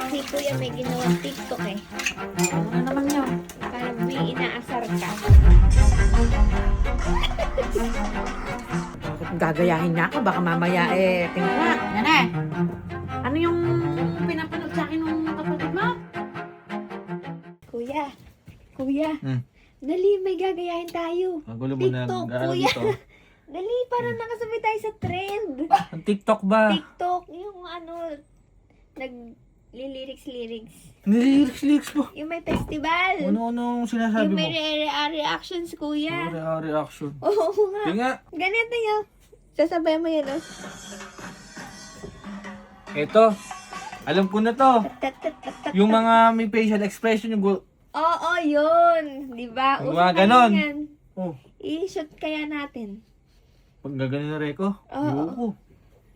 Si Kuya may ginawang TikTok eh. Ano naman yun? Parang may inaasar ka. Bakit gagayahin niya ako? Baka mamaya tingnan nga. Yan eh. Ano yung pinapanood sa akin ng kapatid mo? Kuya, Kuya, dali may gagayahin tayo. Ang gulo mo na TikTok, ano kuya. dito. Dali, parang nakasabay tayo sa trend. Ang TikTok ba? TikTok, yung ano, nag-lyrics. Nililyrics mo. Yung may festival. Ano-anong sinasabi Yung mo? may reactions, kuya. Reaction. Oo nga. Tinga. Ganito yun. Sasabay mo yan, oh. Eto. Alam ko na to. Yung mga may facial expression, yung Oo, yun. Di ba? Yung Uso mga pa ganon. yan. oh, I-shoot kaya natin. pag gaganin na reko. Oo. Ayoko.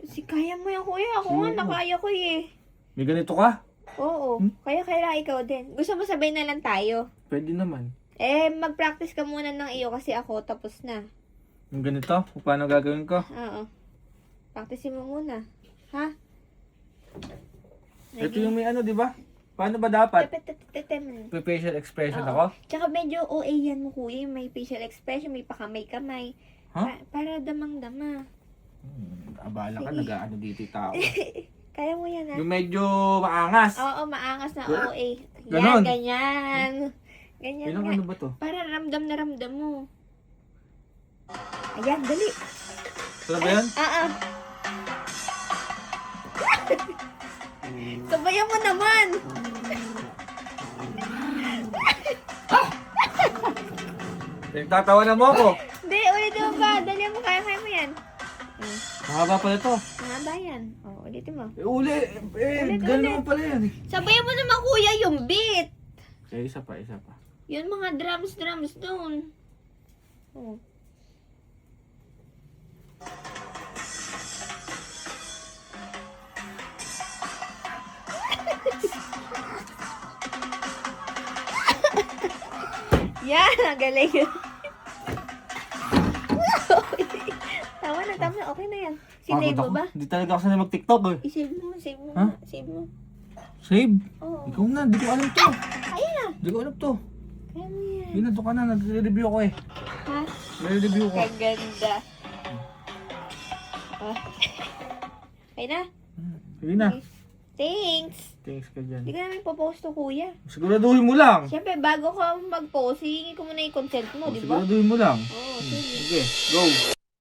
Si kaya mo yan, kuya. Ako nga, Oo. nakaya ko eh. May ganito ka? Oo. Kaya ikaw din. Gusto mo sabay na lang tayo? Pwede naman. Mag-practice ka muna ng iyo kasi ako tapos na. Yung ganito? Kung paano gagawin ko? Oo. Practice mo muna. Ha? Ito yung may ano, di ba? Paano ba dapat? Tepetetetem. May facial expression Oo. ako? Tsaka medyo OA yan mo, kuya. May facial expression, may pakamay-kamay. Ha? Para damang-dama. Abala ka, Sige. nag-ano dito yung tao. Kaya mo yan, ha? Yung medyo maangas. Oo, maangas na OA. Ganon. Yan, ganyan. Ganyan Ilang nga. ano ba to? Para ramdam na ramdam mo. Ayan, dali. Ito ba yan? Sabayan mo naman. Tatawa na mo ako. Hindi, ulitin mo ba? Dali mo, kaya mo yan. Mahaba pala to. Mahaba yan. Oo, ulitin mo. Ganun ulit. naman pala yan. Sabayan mo naman, kuya, yung beat. Isa pa. Yun mga drums doon. Oh. Yan, ang galing yun. Tama na. Okay na yan. Sinave mo ba? Hindi talaga ako sanay mag-TikTok eh. I-save mo. Ha? Save mo. Save? Oo. Ikaw na, hindi ko alam to. Ayan na. Hindi ko alam to. Kaya mo yan. Ginanto ka na, nag-review ko eh. Ha? Nag-review ko. Kaganda. Ah. Ayun na. Sige na. Thanks. Thanks ka dyan. Hindi ko namin popost to, kuya. Siguraduhin mo lang. Siyempre, bago ka mag-post, hihingi ko muna yung consent mo, di ba? Siguraduhin mo lang. Oo, sige. Sige, go.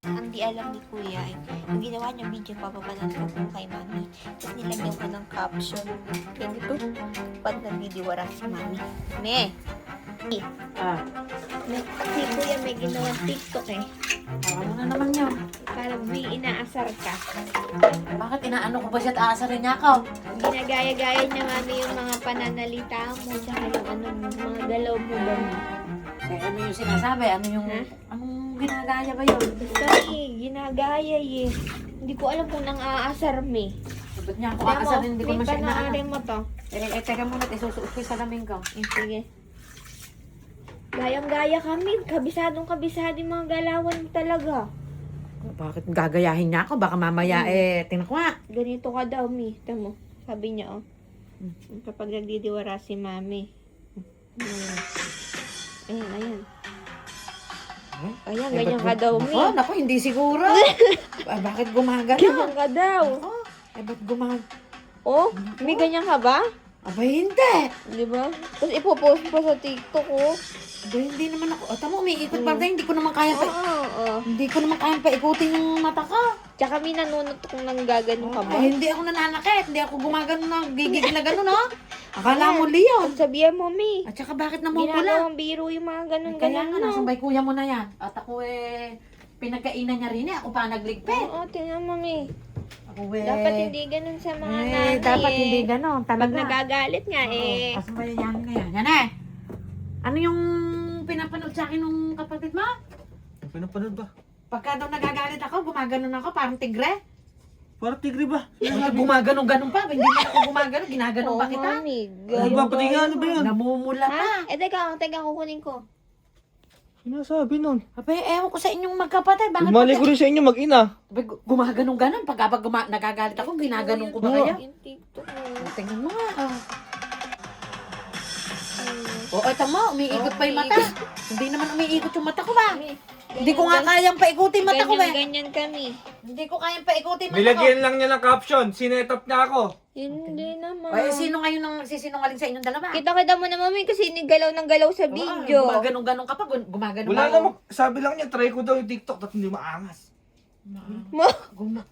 Ang di alam ni kuya, yung ginawa niya video, papapanan ko kay mami. Tapos nilagyan ko ng caption. Ganito, pag nagdidiwara si mami. Me, si kuya may ginawang TikTok eh. Ano na naman yun? Parang may inaasar ka. Bakit inaano ko ba siya at aasarin niya ako? Ginagaya-gaya niya mami yung mga pananalita mo, tsaka yung ano, mga galaw mo ba mo. Eh, ano yung sinasabi? Ano yung... Ha? Anong ginagaya ba yun? Basta ginagaya eh. Hindi ko alam kung nang aasar me. Sabat niya ako aasarin, hindi ko man siya inaano. panoorin mo to. Teka muna, isusuot ko yung salamin ko. Sige. Gayang-gaya kami. Kabisado yung mga galawan mo talaga. Bakit gagayahin niya ako? Baka mamaya tingnan ko nga. Ganito ka daw, Mi. Tamo. Sabi niya, oh. Kapag nagdidiwara si Mami. Ayan. Ayan, ganyan ka daw, Mi. Naku, hindi siguro. Bakit gumagano? Ganyan ka daw. Ba't gumagano? Oh, Mi, ganyan ka ba? Abay, hindi. Di ba? Tapos ipopost pa sa TikTok, oh. Abay, hindi naman ako. Tama, umiikot pa rin. Hindi ko naman kaya pa... Oo. Hindi ko naman kaya paikutin yung mata ko. Tsaka Mi, nanunod kung nang gaganon ka ba? Ay, hindi ako nananakit. Hindi ako gumagano na gigig na gano'n, no? Akala mo, Leon. Sabihan mo, Mi. At saka bakit namumula? Ginagawang biro yung mga Kaya ganon-ganon, nga, no? nasabay kuya mo na yan. At ako pinagkainan niya rin Ako pa nagligpit. Oo, tingnan mo, Mi. Ako Dapat hindi ganun sa mga nanay. dapat hindi gano'n. Pag Talaga. nagagalit nga, eh. Kasi ba yan na yan? Yan eh. Ano yung pinapanood sa akin ng kapatid mo? Pinapanood ba? Pagka daw nagagalit ako, gumaganon ako, parang tigre. Parang tigre ba? Gumaganon-ganon pa. Hindi man ako gumaganon, ginaganon pa kita. Mami. Ano ba? Pati nga ano ba yun? Namumula pa. Ha? Teka, kukunin ko. Sinasabi nun. Abay, ewan ko sa inyong magkapatid. Bakit Mali ko rin sa inyo mag-ina. Abay, gumaganong-ganon. Pag nagagalit ako, ginaganon ko ba kaya? Yung TikTok mo. Tingnan mo nga. Oo, ito mo. Umiikot pa yung mata. Hindi naman umiikot yung mata ko ba? Hindi ko nga kayang paikutin mata ko ba? Ganyan kami. Hindi ko kayang paikutin mata ko. Nilagyan lang niya ng caption. Sinetop niya ako. Hindi naman. Ay, sino ngayon ang nagsisinungaling sa inyong dalawa? Kita-kita mo na mami kasi nigalaw ng galaw sa video. Gumaganong-ganong ka pa. Gumaganon Wala ako. namang, sabi lang niya, try ko daw yung TikTok at hindi maangas.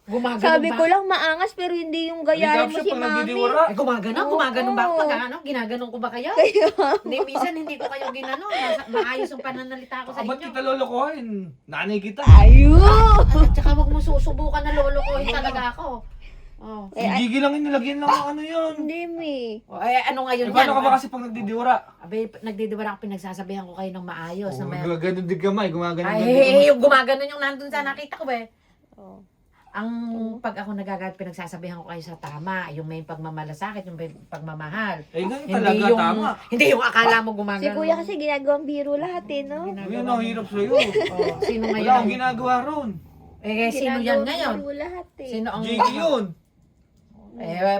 Gumaganon Sabi ba? ko lang maangas pero hindi yung gayahin mo Caption si pag mami. nagdidiwara. Ay, gumaganon ba ako? Oo. Pag ano, ginaganon ko ba kayo? Hindi, minsan hindi ko kayo ginano. Maayos ang pananalita ko sa Ba't inyo. kita lolokohin? Nanay kita. Ayun! At saka wag mo susubukan na lolokohin talaga ako. Oh. Si Gigi lang yung nilagyan lang ng ano yun. Hindi, mi. Oh, ay, ano ngayon Paano ka ba kasi pag nagdidiwara? Abe, nagdidiwara ako, pinagsasabihan ko kayo ng maayos. na may... Gaganon din kamay, gumaganon Ay, din kamay. yung gumaganon yung nandun sa nakita ko eh. Oh. Ang pag ako nagagalit, pinagsasabihan ko kayo sa tama. Yung may pagmamalasakit, yung may pagmamahal. Eh, ganyan talaga, yung, tama. Hindi yung akala mo gumaganon. Si kuya kasi ginagawang biro lahat eh, no? Yun ang hirap sa'yo. Oh, sino Wala ngayon? akong ginagawa ron. Eh, sino yan ngayon? Biro lahat eh. Sino ang... Gigi yun.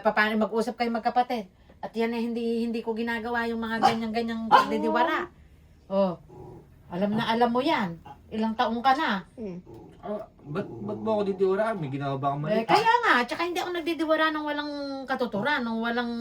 Paano mag-usap kayo magkapatid? At yan eh, hindi ko ginagawa yung mga ganyan-ganyang pagdidiwara. Oh, alam mo yan. Ilang taong ka na. Ba't mo ako didiwara? May ginawa ba akong mali? Kaya nga, tsaka hindi ako nagdidiwara ng walang katuturan, ng walang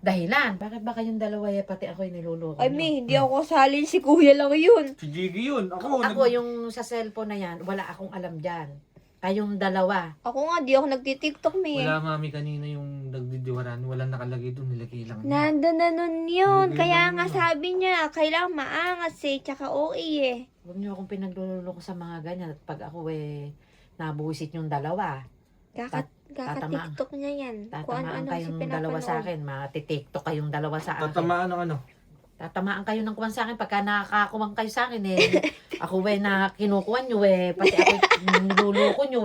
dahilan. Bakit ba kayong dalawa pati ako yung niluloko Ay, nyo? mi, hindi ako salin. Si kuya lang yun. Si Gigi yun. Ako, Ako, yung sa cellphone na yan, wala akong alam dyan. Kayong dalawa. Ako nga, di ako nagtitiktok, mi. Wala mami kanina yung nagdidiwaran. Walang nakalagay doon. Nilagay lang niya. Nandun na nun yun. Hindi Kaya lang nga yun. sabi niya, kailangan maangas eh, tsaka OA eh. Huwag niyo akong pinagluloko sa mga ganyan. At pag ako nabuwisit yung dalawa, Kaka-tiktok niya yan. Kung tatamaan ano-ano kasi kayong dalawa sa pinapanood. akin. Matitiktok kayong dalawa sa akin. Tatamaan ng ano? Tatamaan kayo ng kuwan sa akin. Pagka nakakakuwang kayo sa akin ako na kinukuha nyo pati ako niluluko nyo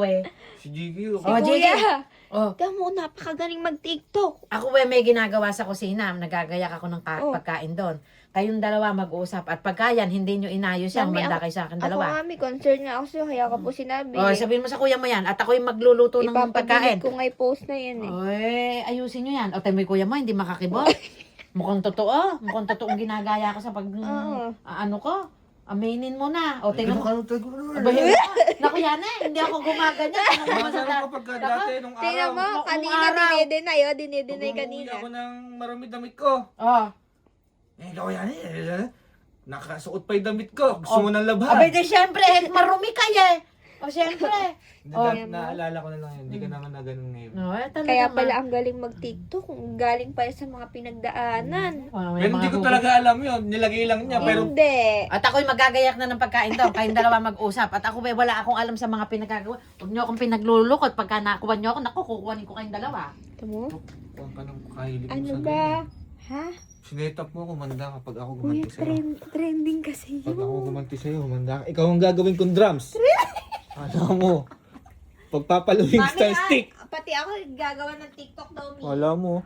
Si Gigi yun. Si Oh, kuya, Oh, tamo, napakagaling mag-tiktok. ako may ginagawa sa kusina. Nagagayak ako ng Oh. pagkain doon. Kayong dalawa mag-usap. At pagka yan, hindi nyo inayos yan. Mami, Manda kayo sa akin Ako dalawa. nga, may concern nga ako sa'yo, kaya ka po sinabi. Oh, sabihin mo sa kuya mo yan. At ako yung magluluto ng pagkain. Ipapadelete ko nga i-post na yan eh. Oy, ayusin nyo yan. O, tayo mo yung kuya mo, hindi makakibot. Mukhang totoo. Mukhang totoong ginagaya ko sa Oo. ano ko. Aminin mo na. O, tingnan mo. Ano Bahin Naku yan hindi ako gumaganyan. Tingnan mo sa Masarap kapag dati nung Tingnan mo, araw. kanina araw. dinideny, oh, dinideny Pag kanina. umuwi ako ng marami damit ko. Oh. Eh, ikaw yan eh. Nakasuot pa yung damit ko. Gusto mo ng labhan. Abay, di syempre, marumi kayo O, syempre. Naalala ko na lang yun. Hindi ka naman na ganun ngayon. No, talaga Kaya pala ang galing mag-tiktok, galing pala sa mga pinagdaanan. Pero hindi ko talaga alam yun. Nilagay lang niya. Pero Hindi. At ako'y magagayak na ng pagkain daw. Kayong dalawa mag-usap. At ako wala akong alam sa mga pinagagawa. Huwag niyo akong pinaglulukot. Pagka nakuha niyo ako, naku, kukuhanin ko kayong dalawa. Ito mo? huwag ka nang kahilig mo Ano sa ba? ganyan. Ha? Sinetap mo, kumanda kapag ako Kuya, gumanti sa'yo. trending kasi Pag ako yun. gumanti sa'yo, kumanda ka. Ikaw ang gagawin kong drums. Ano mo? Pagpapaluwing style stick. Pati ako gagawa ng TikTok daw, Mi. Wala mo.